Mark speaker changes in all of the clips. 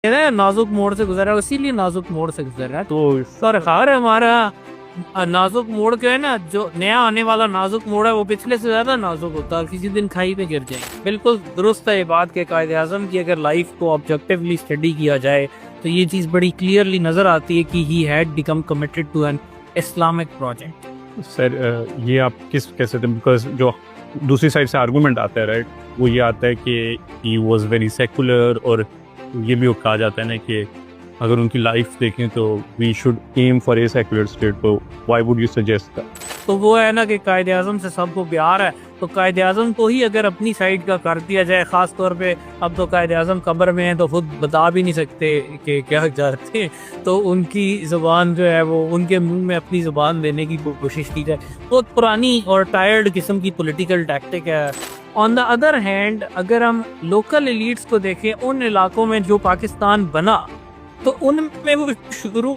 Speaker 1: नाजुक मोड़ से गुजरा है, इसीलिए नाजुक मोड़ से गुजर रहा है। तो सरकार हमारा नाजुक मोड़ के है ना, जो नया आने वाला नाजुक मोड़ है वो पिछले से ज्यादा नाजुक होता है, किसी दिन खाई पे गिर जाए। बिल्कुल दुरुस्त है ये बात के कायदे आजम की अगर लाइफ को ऑब्जेक्टिवली स्टडी किया जाए तो ये चीज़ बड़ी क्लियरली नजर आती है कि he had become committed to an Islamic project.
Speaker 2: Sir ये आप किस कैसे थे, बिकॉज जो दूसरी साइड से आर्गूमेंट आता है राइट, वो ये आता है कि ही वाज वेरी सेकुलर, और ये भी कहा जाता है ना कि अगर उनकी लाइफ देखें तो we should aim for a secular state, तो why would you suggest that?
Speaker 1: तो वो है ना कि कायदे आजम से सबको प्यार है, तो कायदे आजम को ही अगर अपनी साइड का कर दिया जाए, ख़ास तौर पे अब तो कायदे आजम कब्र में है तो खुद बता भी नहीं सकते कि क्या चाहते, तो उनकी ज़ुबान जो है वो उनके मुंह में अपनी ज़ुबान देने की कोशिश की जाए। बहुत पुरानी और टायर्ड किस्म की पॉलिटिकल टैक्टिक है। ऑन द अदर हैंड अगर हम लोकल एलिट्स को देखें, उन इलाकों में जो पाकिस्तान बना तो उनमें वो शुरू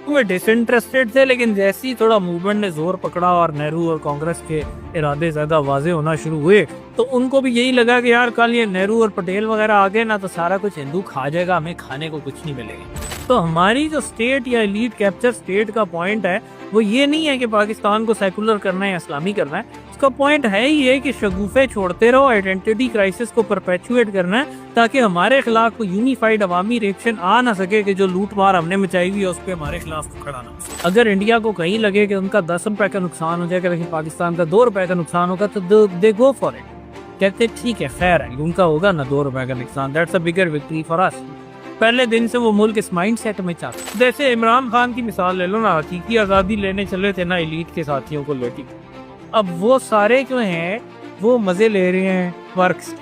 Speaker 1: में डिसइंटरेस्टेड थे, लेकिन जैसे ही थोड़ा मूवमेंट ने जोर पकड़ा और नेहरू और कांग्रेस के इरादे ज़्यादा वाजे होना शुरू हुए तो उनको भी यही लगा कि यार कल ये नेहरू और पटेल वगैरह आ गए ना तो सारा कुछ हिंदू खा जाएगा, हमें खाने को कुछ नहीं मिलेगा। तो हमारी जो स्टेट या एलीट कैप्चर स्टेट का पॉइंट है वो ये नहीं है कि पाकिस्तान को सेकुलर करना है या इस्लामी करना है, उसका पॉइंट है ही है कि शगुफे छोड़ते रहो, आइडेंटिटी क्राइसिस को परपेचुएट करना है ताकि हमारे खिलाफ कोई यूनिफाइड अवामी रिएक्शन आ ना सके कि जो लूट मार हमने मचाई हुई है उस पर हमारे खिलाफ खड़ा ना। अगर इंडिया को कहीं लगे कि उनका 10 रुपए का नुकसान हो जाएगा लेकिन पाकिस्तान का 2 रुपए का नुकसान होगा तो दे गो फॉर इट, कहते ठीक है फेयर है, उनका होगा ना 2 रुपए का नुकसान, that's a bigger victory for us. पहले दिन से वो मुल्क इस माइंड सेट में चाहता। जैसे इमरान खान की मिसाल ले लो ना, हकीकी आज़ादी लेने चले थे ना एलीट के साथियों को लेके, अब वो सारे जो हैं वो मज़े ले रहे हैं वर्क से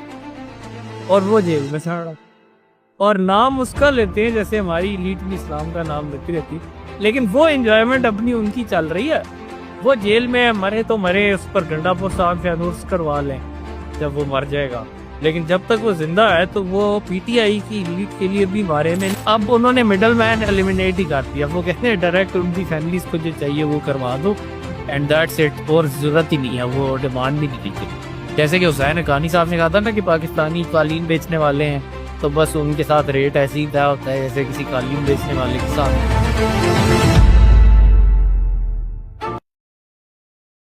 Speaker 1: और वो जेल में सड़ा, और नाम उसका लेते हैं जैसे हमारी एलीट भी इस्लाम का नाम लेती रहती है, लेकिन वो एंजॉयमेंट अपनी उनकी चल रही है। वो जेल में मरे तो मरे, उस पर गंडापुर साहब फैनूर्स करवा लें जब वो मर जाएगा, लेकिन जब तक वो जिंदा है तो वो पीटीआई की एलीट के लिए भी बारे में अब उन्होंने मिडल मैन एलिमिनेट ही कर दिया। वो कहते हैं डायरेक्ट उनकी फैमिलीज को जो चाहिए वो करवा दो एंड दैट्स इट, और जरूरत ही नहीं है, वो डिमांड भी नहीं की। जैसे कि हुसैन हक्कानी साहब ने कहा था ना कि पाकिस्तानी कालीन बेचने वाले हैं तो बस उनके साथ रेट ऐसे ही तय होता है जैसे किसी कालीन बेचने वाले के साथ।